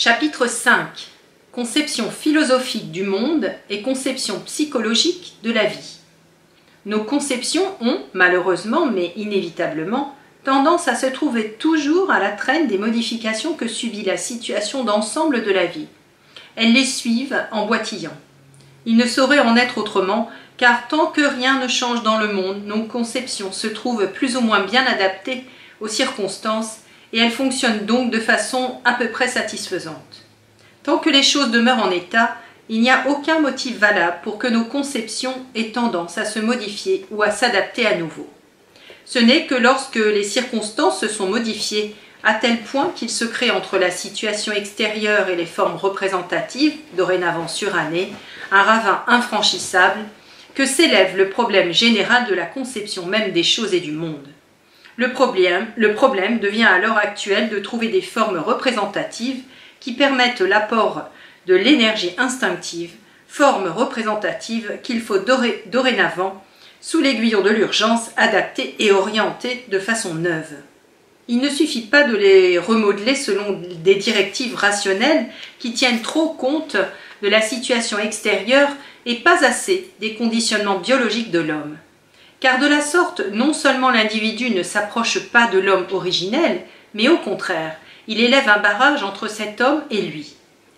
Chapitre 5. Conception philosophique du monde et conception psychologique de la vie. Nos conceptions ont, malheureusement mais inévitablement, tendance à se trouver toujours à la traîne des modifications que subit la situation d'ensemble de la vie. Elles les suivent en boitillant. Il ne saurait en être autrement, car tant que rien ne change dans le monde, nos conceptions se trouvent plus ou moins bien adaptées aux circonstances et elles fonctionnent donc de façon à peu près satisfaisante. Tant que les choses demeurent en état, il n'y a aucun motif valable pour que nos conceptions aient tendance à se modifier ou à s'adapter à nouveau. Ce n'est que lorsque les circonstances se sont modifiées à tel point qu'il se crée entre la situation extérieure et les formes représentatives, dorénavant surannées, un ravin infranchissable, que s'élève le problème général de la conception même des choses et du monde. Le problème devient à l'heure actuelle de trouver des formes représentatives qui permettent l'apport de l'énergie instinctive, formes représentatives qu'il faut dorénavant, sous l'aiguillon de l'urgence, adapter et orienter de façon neuve. Il ne suffit pas de les remodeler selon des directives rationnelles qui tiennent trop compte de la situation extérieure et pas assez des conditionnements biologiques de l'homme. Car de la sorte, non seulement l'individu ne s'approche pas de l'homme originel, mais au contraire, il élève un barrage entre cet homme et lui.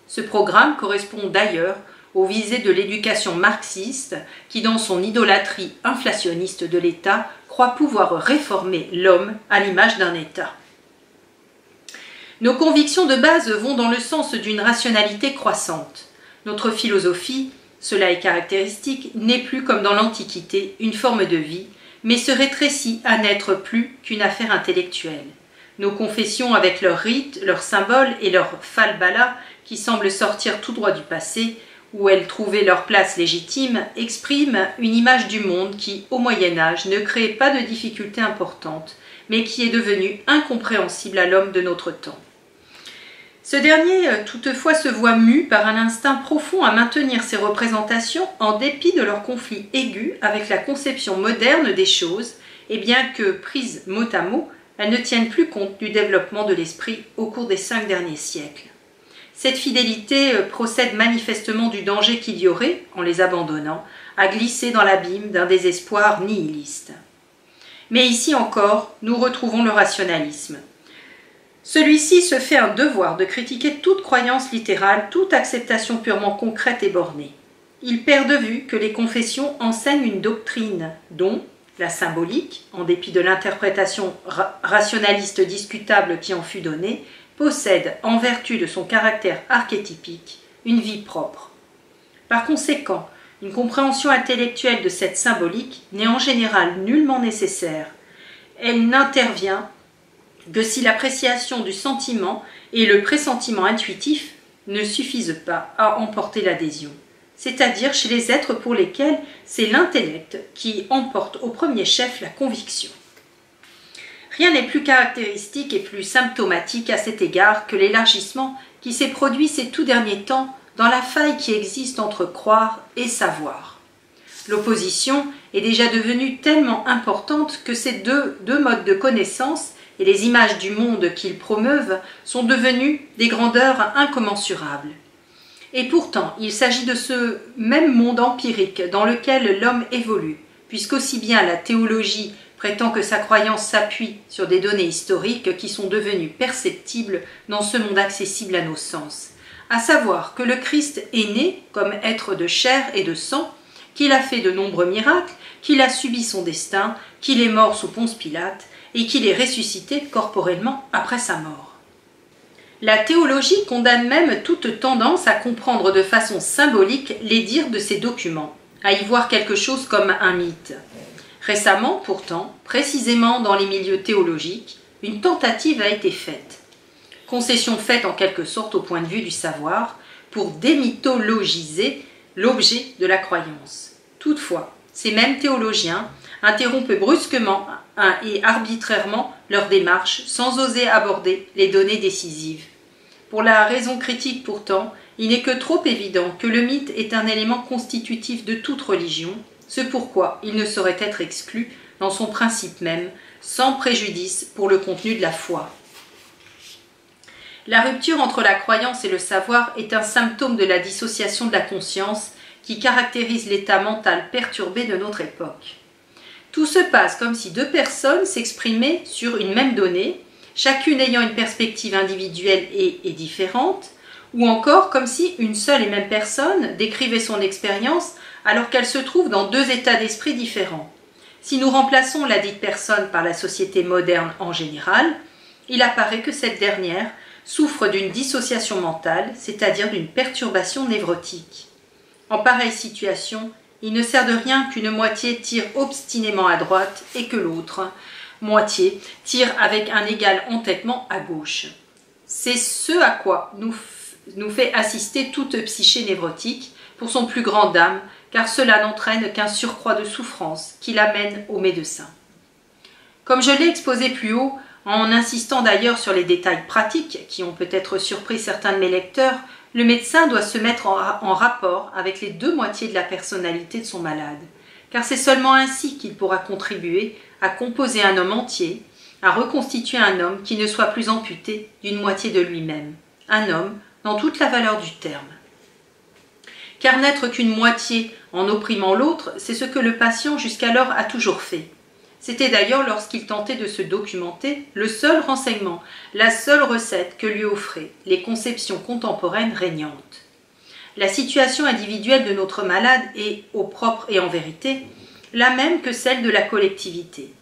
Ce programme correspond d'ailleurs aux visées de l'éducation marxiste qui, dans son idolâtrie inflationniste de l'État, croit pouvoir réformer l'homme à l'image d'un État. Nos convictions de base vont dans le sens d'une rationalité croissante. Notre philosophie, cela est caractéristique, n'est plus comme dans l'Antiquité une forme de vie, mais se rétrécit à n'être plus qu'une affaire intellectuelle. Nos confessions avec leurs rites, leurs symboles et leurs falbalas, qui semblent sortir tout droit du passé, où elles trouvaient leur place légitime, expriment une image du monde qui, au Moyen-Âge, ne créait pas de difficultés importantes, mais qui est devenue incompréhensible à l'homme de notre temps. Ce dernier, toutefois, se voit mu par un instinct profond à maintenir ces représentations en dépit de leur conflit aigu avec la conception moderne des choses, et bien que, prises mot à mot, elles ne tiennent plus compte du développement de l'esprit au cours des 5 derniers siècles. Cette fidélité procède manifestement du danger qu'il y aurait, en les abandonnant, à glisser dans l'abîme d'un désespoir nihiliste. Mais ici encore, nous retrouvons le rationalisme. Celui-ci se fait un devoir de critiquer toute croyance littérale, toute acceptation purement concrète et bornée. Il perd de vue que les confessions enseignent une doctrine dont la symbolique, en dépit de l'interprétation rationaliste discutable qui en fut donnée, possède, en vertu de son caractère archétypique, une vie propre. Par conséquent, une compréhension intellectuelle de cette symbolique n'est en général nullement nécessaire. Elle n'intervient que si l'appréciation du sentiment et le pressentiment intuitif ne suffisent pas à emporter l'adhésion, c'est-à-dire chez les êtres pour lesquels c'est l'intellect qui emporte au premier chef la conviction. Rien n'est plus caractéristique et plus symptomatique à cet égard que l'élargissement qui s'est produit ces tout derniers temps dans la faille qui existe entre croire et savoir. L'opposition est déjà devenue tellement importante que ces deux modes de connaissance et les images du monde qu'ils promeuvent sont devenues des grandeurs incommensurables. Et pourtant, il s'agit de ce même monde empirique dans lequel l'homme évolue, puisqu'aussi bien la théologie prétend que sa croyance s'appuie sur des données historiques qui sont devenues perceptibles dans ce monde accessible à nos sens, à savoir que le Christ est né comme être de chair et de sang, qu'il a fait de nombreux miracles, qu'il a subi son destin, qu'il est mort sous Ponce Pilate et qu'il est ressuscité corporellement après sa mort. La théologie condamne même toute tendance à comprendre de façon symbolique les dires de ces documents, à y voir quelque chose comme un mythe. Récemment, pourtant, précisément dans les milieux théologiques, une tentative a été faite. Concession faite en quelque sorte au point de vue du savoir, pour démythologiser l'objet de la croyance. Toutefois, ces mêmes théologiens interrompent brusquement et arbitrairement leur démarche sans oser aborder les données décisives. Pour la raison critique pourtant, il n'est que trop évident que le mythe est un élément constitutif de toute religion, ce pourquoi il ne saurait être exclu dans son principe même, sans préjudice pour le contenu de la foi. La rupture entre la croyance et le savoir est un symptôme de la dissociation de la conscience qui caractérise l'état mental perturbé de notre époque. Tout se passe comme si deux personnes s'exprimaient sur une même donnée, chacune ayant une perspective individuelle et différente, ou encore comme si une seule et même personne décrivait son expérience alors qu'elle se trouve dans deux états d'esprit différents. Si nous remplaçons la dite personne par la société moderne en général, il apparaît que cette dernière souffre d'une dissociation mentale, c'est-à-dire d'une perturbation névrotique. En pareille situation, il ne sert de rien qu'une moitié tire obstinément à droite et que l'autre moitié tire avec un égal entêtement à gauche. C'est ce à quoi nous fait assister toute psyché névrotique pour son plus grand dame, car cela n'entraîne qu'un surcroît de souffrance qui l'amène au médecin. Comme je l'ai exposé plus haut, en insistant d'ailleurs sur les détails pratiques qui ont peut-être surpris certains de mes lecteurs, le médecin doit se mettre en rapport avec les deux moitiés de la personnalité de son malade, car c'est seulement ainsi qu'il pourra contribuer à composer un homme entier, à reconstituer un homme qui ne soit plus amputé d'une moitié de lui-même, un homme dans toute la valeur du terme. Car n'être qu'une moitié en opprimant l'autre, c'est ce que le patient jusqu'alors a toujours fait. C'était d'ailleurs, lorsqu'il tentait de se documenter, le seul renseignement, la seule recette que lui offraient les conceptions contemporaines régnantes. La situation individuelle de notre malade est, au propre et en vérité, la même que celle de la collectivité.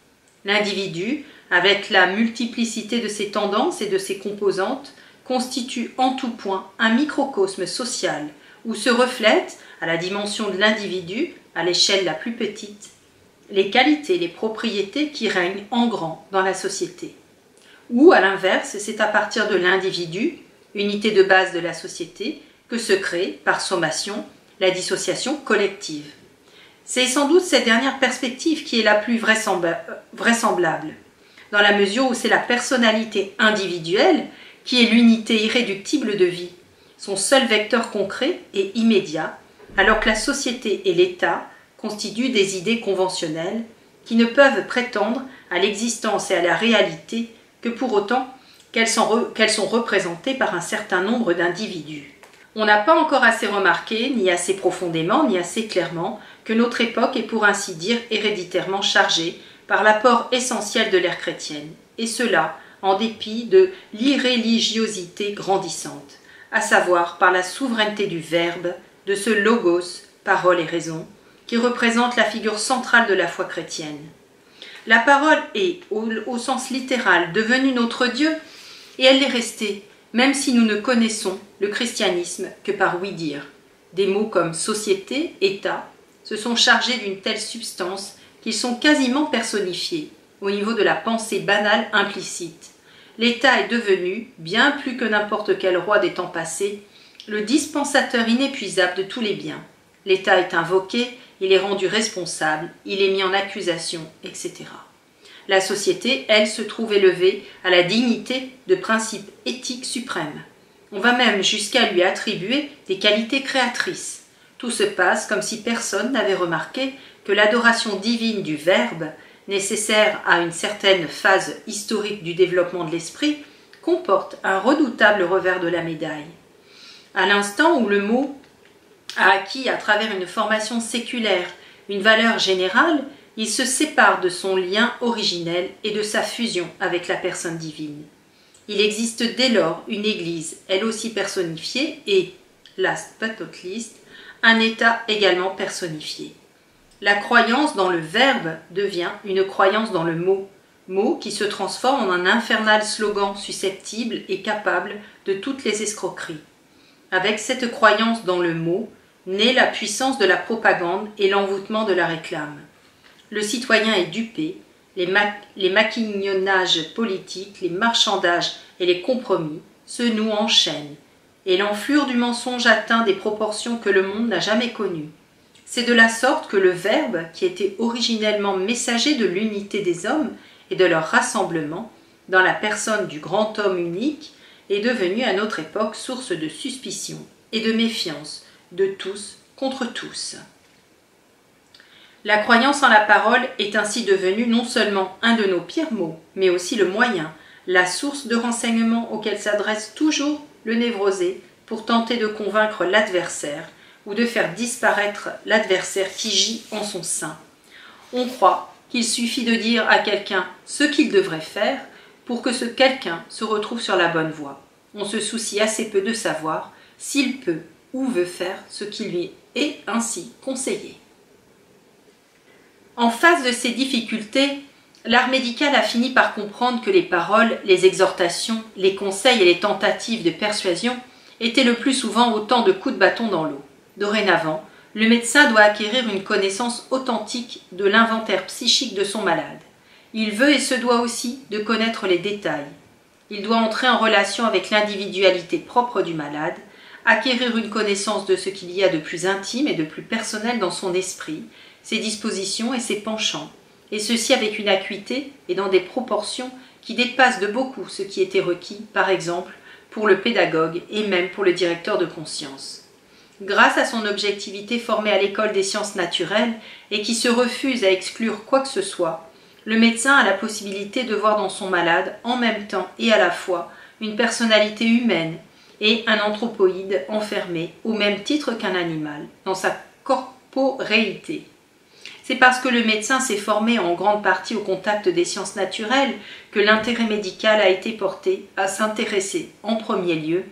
L'individu, avec la multiplicité de ses tendances et de ses composantes, constitue en tout point un microcosme social où se reflètent, à la dimension de l'individu, à l'échelle la plus petite, les qualités, les propriétés qui règnent en grand dans la société. Ou, à l'inverse, c'est à partir de l'individu, unité de base de la société, que se crée, par sommation, la dissociation collective. C'est sans doute cette dernière perspective qui est la plus vraisemblable, dans la mesure où c'est la personnalité individuelle qui est l'unité irréductible de vie, son seul vecteur concret et immédiat, alors que la société et l'État constituent des idées conventionnelles qui ne peuvent prétendre à l'existence et à la réalité que pour autant qu'elles sont représentées par un certain nombre d'individus. On n'a pas encore assez remarqué, ni assez profondément, ni assez clairement, que notre époque est pour ainsi dire héréditairement chargée par l'apport essentiel de l'ère chrétienne, et cela en dépit de l'irréligiosité grandissante, à savoir par la souveraineté du Verbe, de ce logos, parole et raison, qui représente la figure centrale de la foi chrétienne. La parole est, au sens littéral, devenue notre Dieu, et elle l'est restée, même si nous ne connaissons le christianisme que par ouï-dire. Des mots comme société, État, se sont chargés d'une telle substance qu'ils sont quasiment personnifiés, au niveau de la pensée banale implicite. L'État est devenu, bien plus que n'importe quel roi des temps passés, le dispensateur inépuisable de tous les biens. L'État est invoqué, il est rendu responsable, il est mis en accusation, etc. La société, elle, se trouve élevée à la dignité de principe éthique suprême. On va même jusqu'à lui attribuer des qualités créatrices. Tout se passe comme si personne n'avait remarqué que l'adoration divine du Verbe, nécessaire à une certaine phase historique du développement de l'esprit, comporte un redoutable revers de la médaille. À l'instant où le mot a acquis à travers une formation séculaire une valeur générale, il se sépare de son lien originel et de sa fusion avec la personne divine. Il existe dès lors une Église, elle aussi personnifiée, et, last but not least, un État également personnifié. La croyance dans le Verbe devient une croyance dans le mot qui se transforme en un infernal slogan susceptible et capable de toutes les escroqueries. Avec cette croyance dans le mot, naît la puissance de la propagande et l'envoûtement de la réclame. Le citoyen est dupé, les maquignonnages politiques, les marchandages et les compromis se nouent en chaîne, et l'enflure du mensonge atteint des proportions que le monde n'a jamais connues. C'est de la sorte que le Verbe, qui était originellement messager de l'unité des hommes et de leur rassemblement, dans la personne du grand homme unique, est devenu à notre époque source de suspicion et de méfiance de tous contre tous. La croyance en la parole est ainsi devenue non seulement un de nos pires maux, mais aussi le moyen, la source de renseignements auquel s'adresse toujours le névrosé pour tenter de convaincre l'adversaire ou de faire disparaître l'adversaire qui gît en son sein. On croit qu'il suffit de dire à quelqu'un ce qu'il devrait faire pour que ce quelqu'un se retrouve sur la bonne voie. On se soucie assez peu de savoir s'il peut ou veut faire ce qui lui est ainsi conseillé. En face de ces difficultés, l'art médical a fini par comprendre que les paroles, les exhortations, les conseils et les tentatives de persuasion étaient le plus souvent autant de coups de bâton dans l'eau. Dorénavant, le médecin doit acquérir une connaissance authentique de l'inventaire psychique de son malade. Il veut et se doit aussi de connaître les détails. Il doit entrer en relation avec l'individualité propre du malade, acquérir une connaissance de ce qu'il y a de plus intime et de plus personnel dans son esprit, ses dispositions et ses penchants, et ceci avec une acuité et dans des proportions qui dépassent de beaucoup ce qui était requis, par exemple, pour le pédagogue et même pour le directeur de conscience. Grâce à son objectivité formée à l'école des sciences naturelles et qui se refuse à exclure quoi que ce soit, le médecin a la possibilité de voir dans son malade en même temps et à la fois une personnalité humaine et un anthropoïde enfermé au même titre qu'un animal dans sa corporéité. C'est parce que le médecin s'est formé en grande partie au contact des sciences naturelles que l'intérêt médical a été porté à s'intéresser en premier lieu,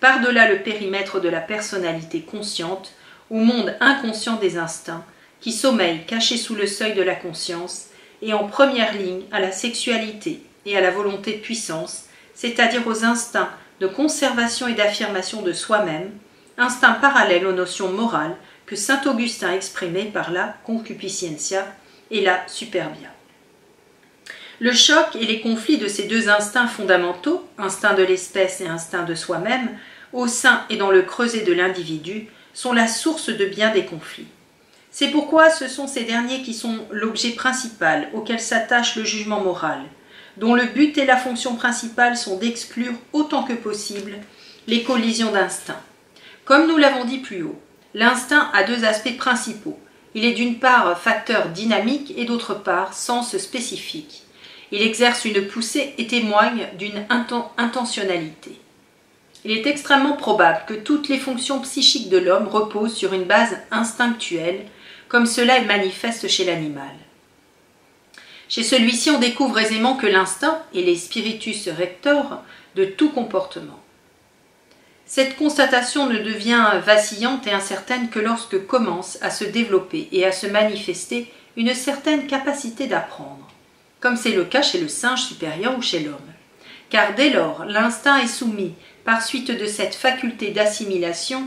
par-delà le périmètre de la personnalité consciente, au monde inconscient des instincts, qui sommeille caché sous le seuil de la conscience, et en première ligne à la sexualité et à la volonté de puissance, c'est-à-dire aux instincts de conservation et d'affirmation de soi-même, instincts parallèles aux notions morales que saint Augustin exprimait par la concupiscentia et la superbia. Le choc et les conflits de ces deux instincts fondamentaux, instinct de l'espèce et instinct de soi-même, au sein et dans le creuset de l'individu, sont la source de bien des conflits. C'est pourquoi ce sont ces derniers qui sont l'objet principal auquel s'attache le jugement moral, dont le but et la fonction principale sont d'exclure autant que possible les collisions d'instincts. Comme nous l'avons dit plus haut, l'instinct a deux aspects principaux. Il est d'une part facteur dynamique et d'autre part sens spécifique. Il exerce une poussée et témoigne d'une intentionnalité. Il est extrêmement probable que toutes les fonctions psychiques de l'homme reposent sur une base instinctuelle, comme cela est manifeste chez l'animal. Chez celui-ci, on découvre aisément que l'instinct est les spiritus rectors de tout comportement. Cette constatation ne devient vacillante et incertaine que lorsque commence à se développer et à se manifester une certaine capacité d'apprendre, comme c'est le cas chez le singe supérieur ou chez l'homme. Car dès lors, l'instinct est soumis, par suite de cette faculté d'assimilation,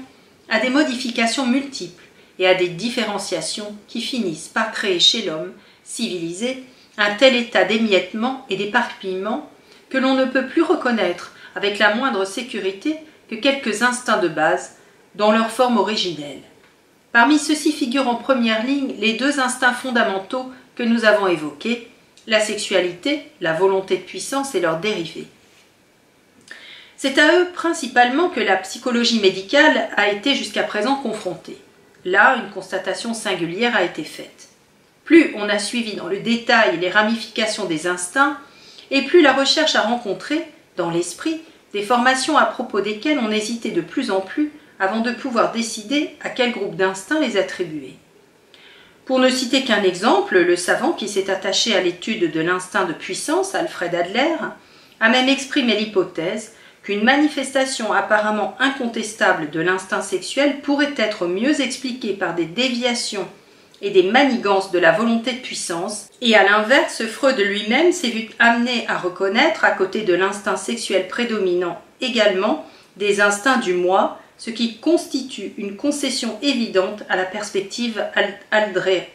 à des modifications multiples et à des différenciations qui finissent par créer chez l'homme civilisé un tel état d'émiettement et d'éparpillement que l'on ne peut plus reconnaître avec la moindre sécurité que quelques instincts de base dans leur forme originelle. Parmi ceux-ci figurent en première ligne les deux instincts fondamentaux que nous avons évoqués, la sexualité, la volonté de puissance et leurs dérivés. C'est à eux principalement que la psychologie médicale a été jusqu'à présent confrontée. Là, une constatation singulière a été faite. Plus on a suivi dans le détail les ramifications des instincts, et plus la recherche a rencontré, dans l'esprit, des formations à propos desquelles on hésitait de plus en plus avant de pouvoir décider à quel groupe d'instincts les attribuer. Pour ne citer qu'un exemple, le savant qui s'est attaché à l'étude de l'instinct de puissance, Alfred Adler, a même exprimé l'hypothèse qu'une manifestation apparemment incontestable de l'instinct sexuel pourrait être mieux expliquée par des déviations et des manigances de la volonté de puissance, et à l'inverse, Freud lui-même s'est vu amené à reconnaître, à côté de l'instinct sexuel prédominant également, des instincts du moi, ce qui constitue une concession évidente à la perspective adlérienne.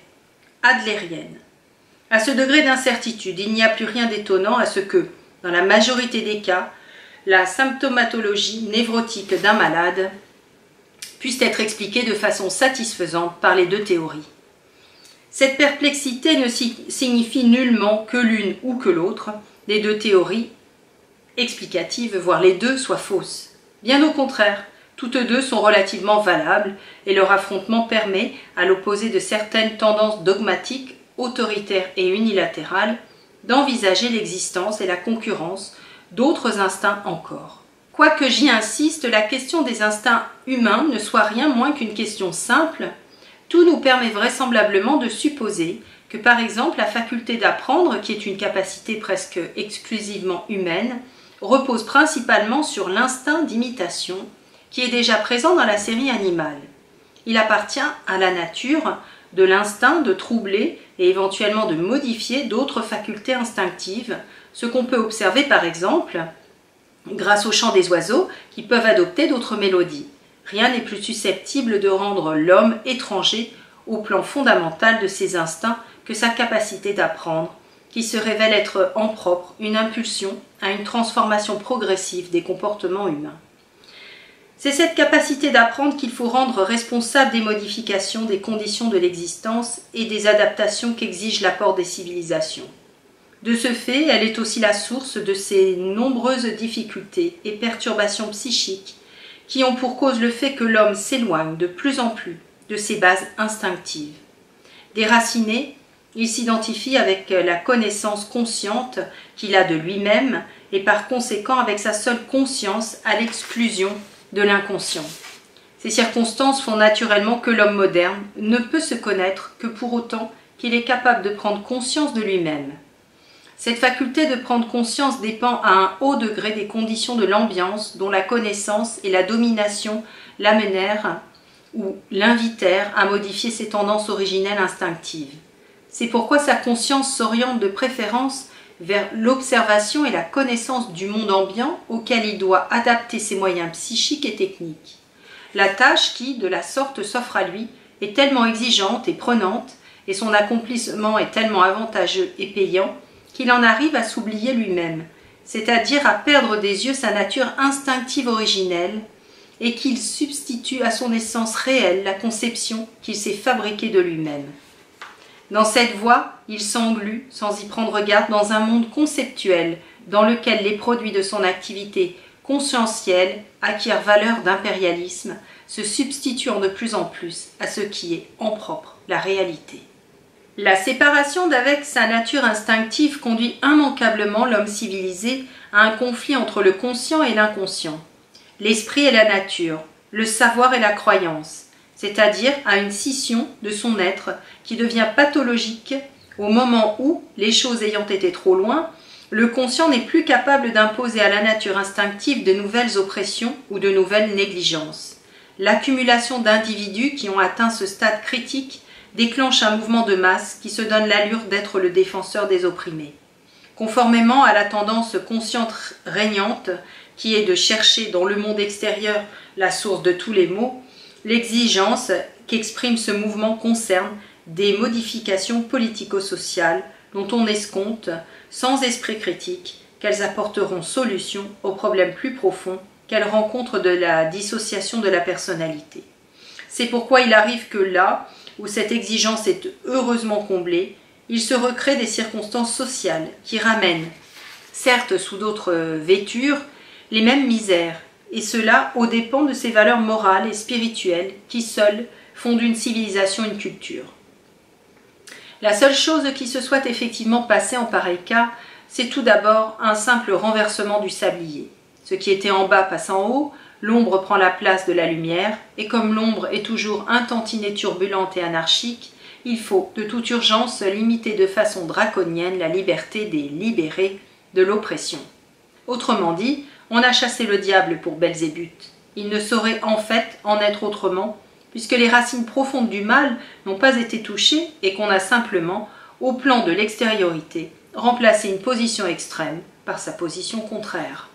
À ce degré d'incertitude, il n'y a plus rien d'étonnant à ce que, dans la majorité des cas, la symptomatologie névrotique d'un malade puisse être expliquée de façon satisfaisante par les deux théories. Cette perplexité ne signifie nullement que l'une ou que l'autre des deux théories explicatives, voire les deux, soient fausses. Bien au contraire, toutes deux sont relativement valables et leur affrontement permet, à l'opposé de certaines tendances dogmatiques, autoritaires et unilatérales, d'envisager l'existence et la concurrence d'autres instincts encore. Quoique j'y insiste, la question des instincts humains ne soit rien moins qu'une question simple, tout nous permet vraisemblablement de supposer que par exemple la faculté d'apprendre, qui est une capacité presque exclusivement humaine, repose principalement sur l'instinct d'imitation, qui est déjà présent dans la série animale. Il appartient à la nature de l'instinct de troubler et éventuellement de modifier d'autres facultés instinctives, ce qu'on peut observer par exemple grâce au chant des oiseaux qui peuvent adopter d'autres mélodies. Rien n'est plus susceptible de rendre l'homme étranger au plan fondamental de ses instincts que sa capacité d'apprendre, qui se révèle être en propre une impulsion à une transformation progressive des comportements humains. C'est cette capacité d'apprendre qu'il faut rendre responsable des modifications des conditions de l'existence et des adaptations qu'exige l'apport des civilisations. De ce fait, elle est aussi la source de ces nombreuses difficultés et perturbations psychiques qui ont pour cause le fait que l'homme s'éloigne de plus en plus de ses bases instinctives. Déraciné, il s'identifie avec la connaissance consciente qu'il a de lui-même et par conséquent avec sa seule conscience à l'exclusion de l'inconscient. Ces circonstances font naturellement que l'homme moderne ne peut se connaître que pour autant qu'il est capable de prendre conscience de lui-même. Cette faculté de prendre conscience dépend à un haut degré des conditions de l'ambiance dont la connaissance et la domination l'amenèrent ou l'invitèrent à modifier ses tendances originelles instinctives. C'est pourquoi sa conscience s'oriente de préférence vers l'observation et la connaissance du monde ambiant auquel il doit adapter ses moyens psychiques et techniques. La tâche qui, de la sorte, s'offre à lui est tellement exigeante et prenante, et son accomplissement est tellement avantageux et payant, qu'il en arrive à s'oublier lui-même, c'est-à-dire à perdre des yeux sa nature instinctive originelle, et qu'il substitue à son essence réelle la conception qu'il s'est fabriquée de lui-même. Dans cette voie, il s'englue, sans y prendre garde, dans un monde conceptuel, dans lequel les produits de son activité conscientielle acquièrent valeur d'impérialisme, se substituant de plus en plus à ce qui est en propre la réalité. La séparation d'avec sa nature instinctive conduit immanquablement l'homme civilisé à un conflit entre le conscient et l'inconscient, l'esprit et la nature, le savoir et la croyance, c'est-à-dire à une scission de son être qui devient pathologique au moment où, les choses ayant été trop loin, le conscient n'est plus capable d'imposer à la nature instinctive de nouvelles oppressions ou de nouvelles négligences. L'accumulation d'individus qui ont atteint ce stade critique déclenche un mouvement de masse qui se donne l'allure d'être le défenseur des opprimés. Conformément à la tendance consciente régnante, qui est de chercher dans le monde extérieur la source de tous les maux, l'exigence qu'exprime ce mouvement concerne des modifications politico-sociales dont on escompte, sans esprit critique, qu'elles apporteront solution aux problèmes plus profonds qu'elles rencontrent de la dissociation de la personnalité. C'est pourquoi il arrive que là où cette exigence est heureusement comblée, il se recrée des circonstances sociales qui ramènent, certes sous d'autres vêtures, les mêmes misères, et cela aux dépens de ces valeurs morales et spirituelles qui seules font d'une civilisation une culture. La seule chose qui se soit effectivement passée en pareil cas, c'est tout d'abord un simple renversement du sablier. Ce qui était en bas passe en haut, l'ombre prend la place de la lumière, et comme l'ombre est toujours un tantinet turbulente et anarchique, il faut de toute urgence limiter de façon draconienne la liberté des libérés de l'oppression. Autrement dit, on a chassé le diable pour Belzébuth. Il ne saurait en fait en être autrement, puisque les racines profondes du mal n'ont pas été touchées et qu'on a simplement, au plan de l'extériorité, remplacé une position extrême par sa position contraire.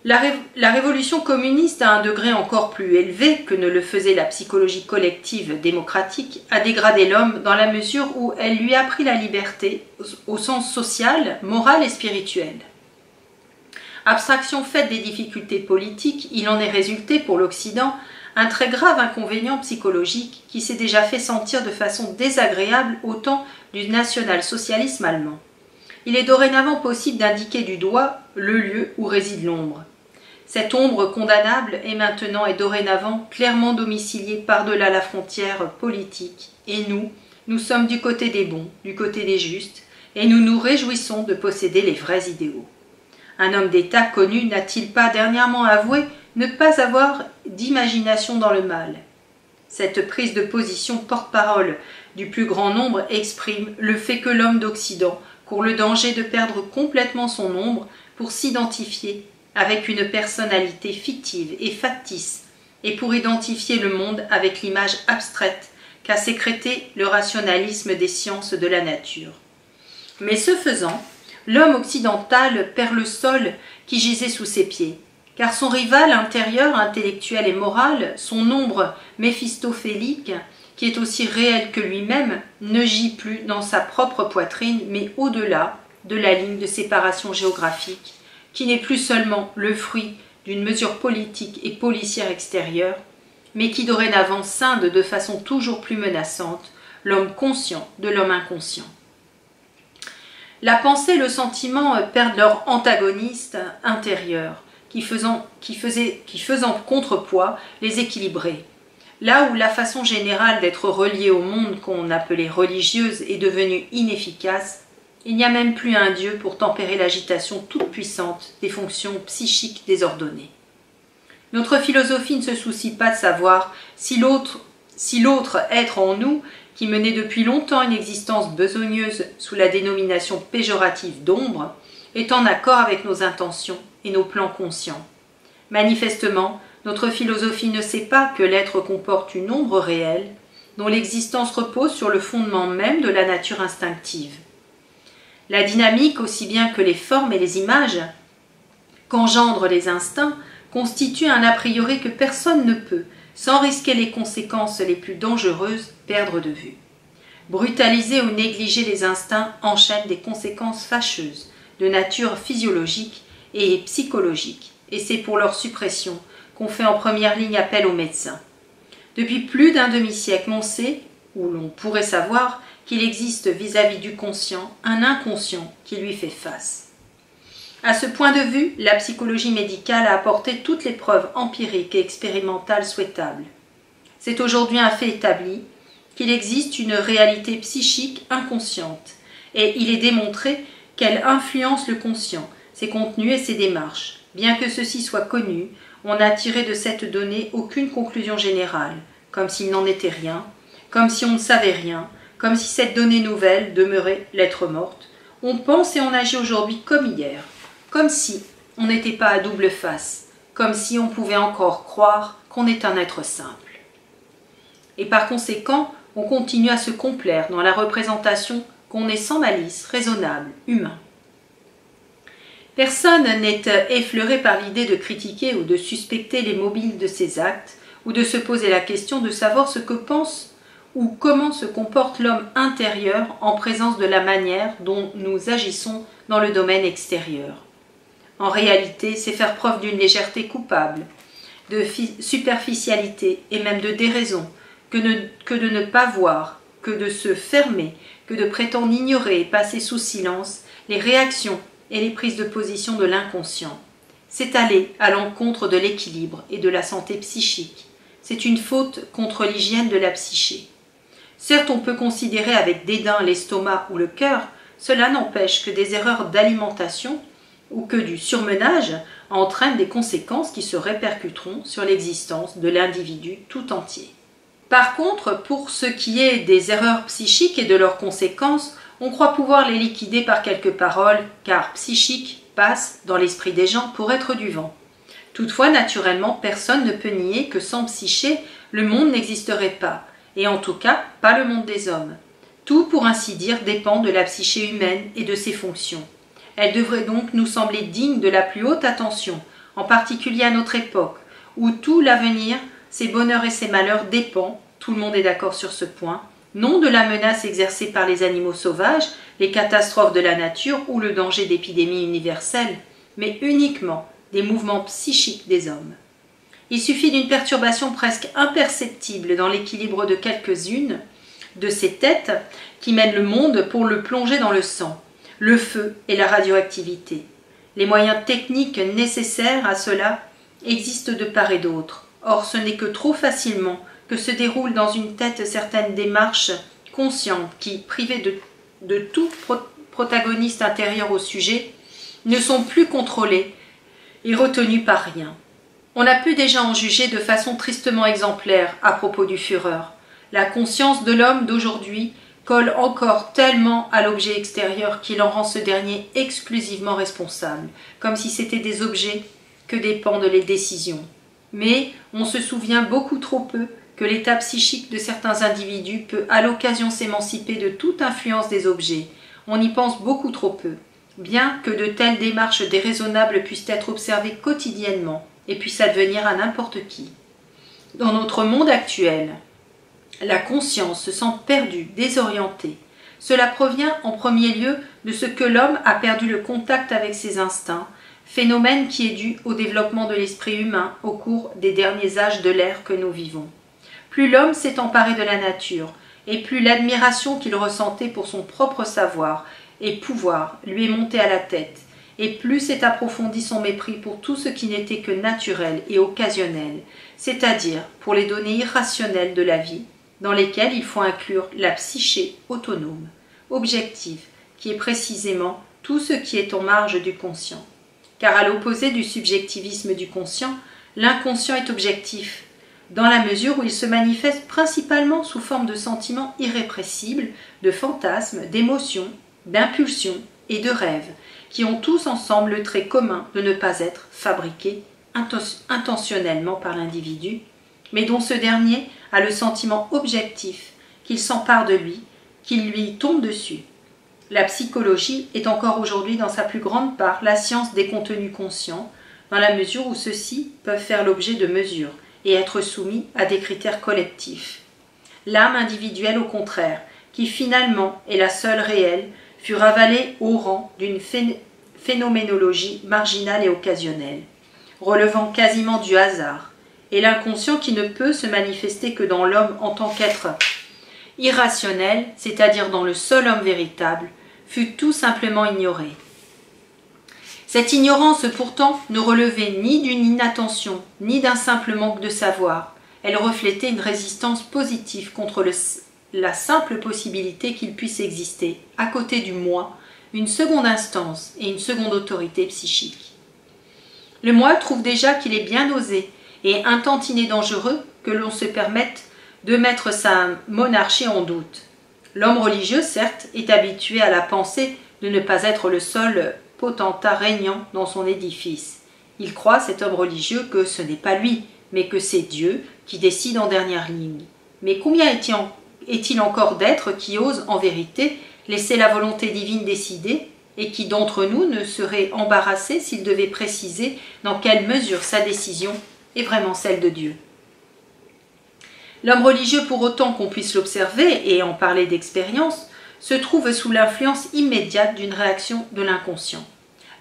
La révolution communiste, à un degré encore plus élevé que ne le faisait la psychologie collective démocratique, a dégradé l'homme dans la mesure où elle lui a pris la liberté au sens social, moral et spirituel. Abstraction faite des difficultés politiques, il en est résulté pour l'Occident un très grave inconvénient psychologique qui s'est déjà fait sentir de façon désagréable au temps du national-socialisme allemand. Il est dorénavant possible d'indiquer du doigt le lieu où réside l'ombre. Cette ombre condamnable est maintenant et dorénavant clairement domiciliée par-delà la frontière politique, et nous sommes du côté des bons, du côté des justes, et nous nous réjouissons de posséder les vrais idéaux. Un homme d'État connu n'a-t-il pas dernièrement avoué ne pas avoir d'imagination dans le mal? Cette prise de position porte-parole du plus grand nombre exprime le fait que l'homme d'Occident court le danger de perdre complètement son ombre pour s'identifier avec une personnalité fictive et factice, et pour identifier le monde avec l'image abstraite qu'a sécrété le rationalisme des sciences de la nature. Mais ce faisant, l'homme occidental perd le sol qui gisait sous ses pieds, car son rival intérieur, intellectuel et moral, son ombre méphistophélique, qui est aussi réel que lui-même, ne gît plus dans sa propre poitrine, mais au-delà de la ligne de séparation géographique, qui n'est plus seulement le fruit d'une mesure politique et policière extérieure, mais qui dorénavant scinde de façon toujours plus menaçante l'homme conscient de l'homme inconscient. La pensée et le sentiment perdent leur antagoniste intérieur, qui faisant contrepoids les équilibrer. Là où la façon générale d'être relié au monde qu'on appelait religieuse est devenue inefficace, il n'y a même plus un Dieu pour tempérer l'agitation toute puissante des fonctions psychiques désordonnées. Notre philosophie ne se soucie pas de savoir si l'autre être en nous, qui menait depuis longtemps une existence besogneuse sous la dénomination péjorative d'ombre, est en accord avec nos intentions et nos plans conscients. Manifestement, notre philosophie ne sait pas que l'être comporte une ombre réelle, dont l'existence repose sur le fondement même de la nature instinctive. La dynamique, aussi bien que les formes et les images qu'engendrent les instincts, constitue un a priori que personne ne peut, sans risquer les conséquences les plus dangereuses, perdre de vue. Brutaliser ou négliger les instincts enchaîne des conséquences fâcheuses, de nature physiologique et psychologique, et c'est pour leur suppression qu'on fait en première ligne appel aux médecins. Depuis plus d'un demi-siècle, on sait, ou l'on pourrait savoir, qu'il existe vis-à-vis du conscient un inconscient qui lui fait face. À ce point de vue, la psychologie médicale a apporté toutes les preuves empiriques et expérimentales souhaitables. C'est aujourd'hui un fait établi qu'il existe une réalité psychique inconsciente, et il est démontré qu'elle influence le conscient, ses contenus et ses démarches. Bien que ceci soit connu, on n'a tiré de cette donnée aucune conclusion générale, comme s'il n'en était rien, comme si on ne savait rien, comme si cette donnée nouvelle demeurait lettre morte. On pense et on agit aujourd'hui comme hier, comme si on n'était pas à double face, comme si on pouvait encore croire qu'on est un être simple. Et par conséquent, on continue à se complaire dans la représentation qu'on est sans malice, raisonnable, humain. Personne n'est effleuré par l'idée de critiquer ou de suspecter les mobiles de ces actes, ou de se poser la question de savoir ce que pense ou comment se comporte l'homme intérieur en présence de la manière dont nous agissons dans le domaine extérieur. En réalité, c'est faire preuve d'une légèreté coupable, de superficialité et même de déraison, que de ne pas voir, que de se fermer, que de prétendre ignorer et passer sous silence les réactions et les prises de position de l'inconscient. C'est aller à l'encontre de l'équilibre et de la santé psychique. C'est une faute contre l'hygiène de la psyché. Certes, on peut considérer avec dédain l'estomac ou le cœur, cela n'empêche que des erreurs d'alimentation ou que du surmenage entraînent des conséquences qui se répercuteront sur l'existence de l'individu tout entier. Par contre, pour ce qui est des erreurs psychiques et de leurs conséquences, on croit pouvoir les liquider par quelques paroles, car psychique passe dans l'esprit des gens pour être du vent. Toutefois, naturellement, personne ne peut nier que sans psyché, le monde n'existerait pas, et en tout cas, pas le monde des hommes. Tout, pour ainsi dire, dépend de la psyché humaine et de ses fonctions. Elle devrait donc nous sembler digne de la plus haute attention, en particulier à notre époque, où tout l'avenir, ses bonheurs et ses malheurs dépend, tout le monde est d'accord sur ce point, non de la menace exercée par les animaux sauvages, les catastrophes de la nature ou le danger d'épidémies universelles, mais uniquement des mouvements psychiques des hommes. Il suffit d'une perturbation presque imperceptible dans l'équilibre de quelques-unes de ces têtes qui mènent le monde pour le plonger dans le sang, le feu et la radioactivité. Les moyens techniques nécessaires à cela existent de part et d'autre. Or, ce n'est que trop facilement que se déroule dans une tête certaines démarches conscientes qui, privées de tout protagoniste intérieur au sujet, ne sont plus contrôlés et retenus par rien. On a pu déjà en juger de façon tristement exemplaire à propos du Führer. La conscience de l'homme d'aujourd'hui colle encore tellement à l'objet extérieur qu'il en rend ce dernier exclusivement responsable, comme si c'était des objets que dépendent les décisions. Mais on se souvient beaucoup trop peu que l'état psychique de certains individus peut à l'occasion s'émanciper de toute influence des objets. On y pense beaucoup trop peu, bien que de telles démarches déraisonnables puissent être observées quotidiennement et puissent advenir à n'importe qui. Dans notre monde actuel, la conscience se sent perdue, désorientée. Cela provient en premier lieu de ce que l'homme a perdu le contact avec ses instincts, phénomène qui est dû au développement de l'esprit humain au cours des derniers âges de l'ère que nous vivons. Plus l'homme s'est emparé de la nature, et plus l'admiration qu'il ressentait pour son propre savoir et pouvoir lui est montée à la tête, et plus s'est approfondi son mépris pour tout ce qui n'était que naturel et occasionnel, c'est-à-dire pour les données irrationnelles de la vie, dans lesquelles il faut inclure la psyché autonome, objective, qui est précisément tout ce qui est en marge du conscient. Car à l'opposé du subjectivisme du conscient, l'inconscient est objectif, dans la mesure où il se manifeste principalement sous forme de sentiments irrépressibles, de fantasmes, d'émotions, d'impulsions et de rêves, qui ont tous ensemble le trait commun de ne pas être fabriqués intentionnellement par l'individu, mais dont ce dernier a le sentiment objectif qu'il s'empare de lui, qu'il lui tombe dessus. La psychologie est encore aujourd'hui dans sa plus grande part la science des contenus conscients, dans la mesure où ceux-ci peuvent faire l'objet de mesures et être soumis à des critères collectifs. L'âme individuelle, au contraire, qui finalement est la seule réelle, fut ravalée au rang d'une phénoménologie marginale et occasionnelle, relevant quasiment du hasard, et l'inconscient qui ne peut se manifester que dans l'homme en tant qu'être irrationnel, c'est-à-dire dans le seul homme véritable, fut tout simplement ignoré. Cette ignorance pourtant ne relevait ni d'une inattention, ni d'un simple manque de savoir. Elle reflétait une résistance positive contre la simple possibilité qu'il puisse exister, à côté du moi, une seconde instance et une seconde autorité psychique. Le moi trouve déjà qu'il est bien osé et un tantinet dangereux que l'on se permette de mettre sa monarchie en doute. L'homme religieux, certes, est habitué à la pensée de ne pas être le seul potentat régnant dans son édifice. Il croit, cet homme religieux, que ce n'est pas lui, mais que c'est Dieu qui décide en dernière ligne. Mais combien est-il encore d'êtres qui osent, en vérité, laisser la volonté divine décider, et qui d'entre nous ne serait embarrassé s'il devait préciser dans quelle mesure sa décision est vraiment celle de Dieu? L'homme religieux, pour autant qu'on puisse l'observer et en parler d'expérience, se trouve sous l'influence immédiate d'une réaction de l'inconscient.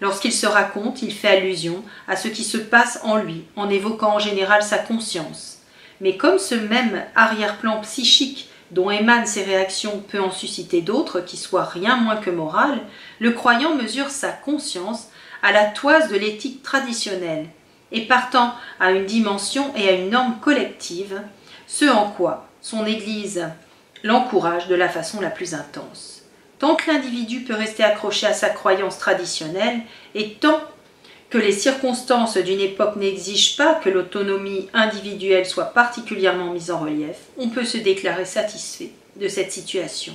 Lorsqu'il se raconte, il fait allusion à ce qui se passe en lui, en évoquant en général sa conscience. Mais comme ce même arrière-plan psychique dont émanent ces réactions peut en susciter d'autres qui soient rien moins que morales, le croyant mesure sa conscience à la toise de l'éthique traditionnelle, et partant à une dimension et à une norme collective, ce en quoi son Église l'encourage de la façon la plus intense. Tant que l'individu peut rester accroché à sa croyance traditionnelle, et tant que les circonstances d'une époque n'exigent pas que l'autonomie individuelle soit particulièrement mise en relief, on peut se déclarer satisfait de cette situation.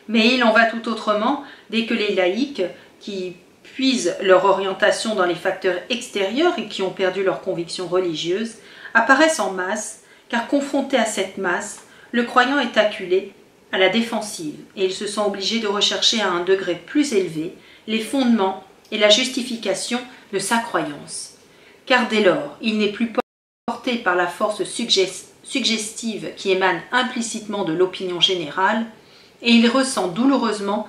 Mais il en va tout autrement dès que les laïcs, qui puisent leur orientation dans les facteurs extérieurs et qui ont perdu leurs convictions religieuses, apparaissent en masse, car confronté à cette masse, le croyant est acculé à la défensive et il se sent obligé de rechercher à un degré plus élevé les fondements et la justification de sa croyance. Car dès lors, il n'est plus porté par la force suggestive qui émane implicitement de l'opinion générale et il ressent douloureusement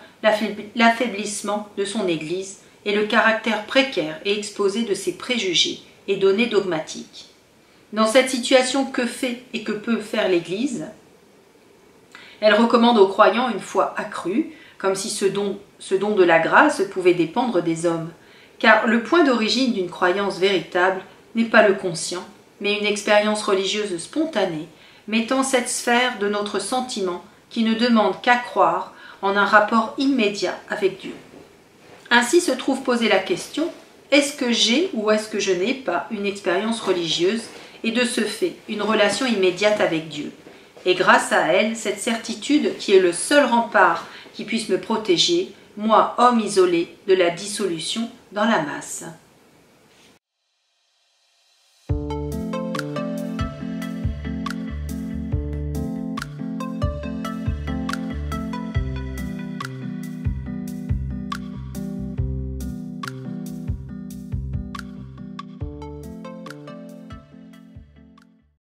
l'affaiblissement de son Église et le caractère précaire et exposé de ses préjugés et données dogmatiques. Dans cette situation, que fait et que peut faire l'Église? Elle recommande aux croyants une foi accrue, comme si ce don de la grâce pouvait dépendre des hommes, car le point d'origine d'une croyance véritable n'est pas le conscient, mais une expérience religieuse spontanée, mettant cette sphère de notre sentiment qui ne demande qu'à croire en un rapport immédiat avec Dieu. Ainsi se trouve posée la question, est-ce que j'ai ou est-ce que je n'ai pas une expérience religieuse et de ce fait une relation immédiate avec Dieu? Et grâce à elle, cette certitude qui est le seul rempart qui puisse me protéger, moi, homme isolé, de la dissolution dans la masse.